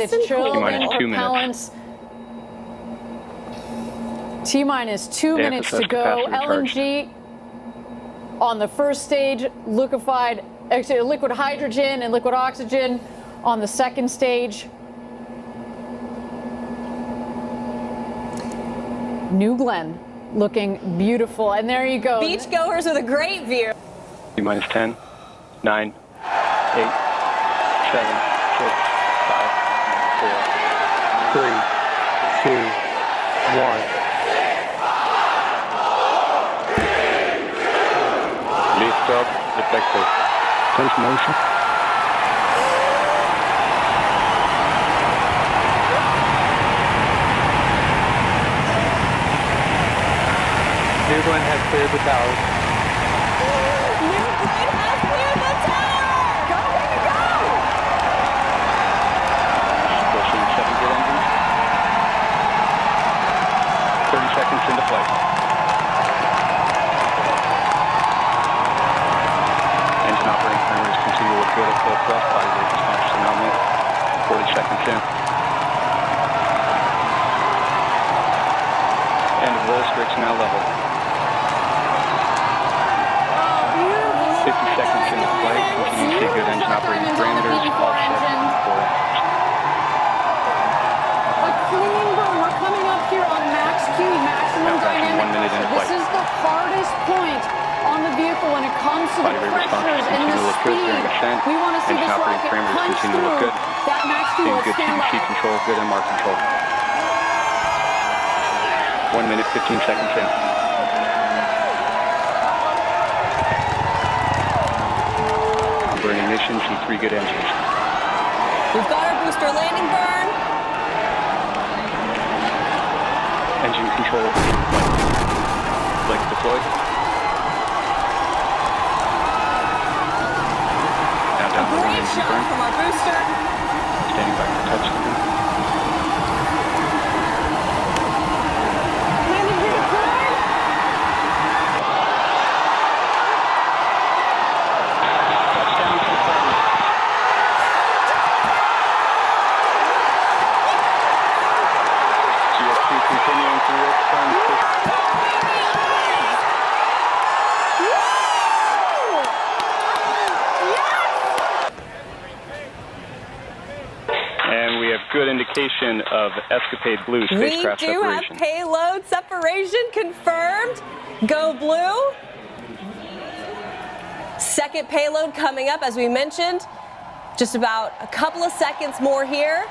It's chilled in T-minus 2 propellants. T-minus 2 minutes to go. LNG on the first stage, liquid hydrogen and liquid oxygen on the second stage. New Glenn looking beautiful. And there you go. Beachgoers with a great view. T-minus 10, 9, 8, 7, 6, 5, 4, 3, 2, 1. Lift up, effective. Tense motion. New Glenn has cleared the towers. New Glenn has cleared the tower! Go, baby, go! Pushing 7 good engines. 30 seconds into flight. Engine operating parameters continue to look good at full thrust. Body weight response to normal. 40 seconds in. End of roll strips now level. 50 seconds into flight. Continue to see good engine operating parameters. All set for a clean burn. We're coming up here on max Q, maximum dynamic 1 minute into pressure. This is the hardest point on the vehicle when it comes to the pressures and the speed. We want to see this rocket punch through that max Q. Seeing Let's good stand by. seat control, good MR control. 1 minute, 15 seconds in. Burn emissions and 3 good engines. We've got our booster landing burn. Engine control. Flight deployed. Now down to 1 Great engine shot burn. from our booster. Standing by for touchdown. Landing gear deployed. Touchdown to the party. GS2 continuing through its turn. And we have good indication of EscaPADENew spacecraft We do separation. have payload separation confirmed. Go blue. Second payload coming up, as we mentioned. Just about a couple of seconds more here.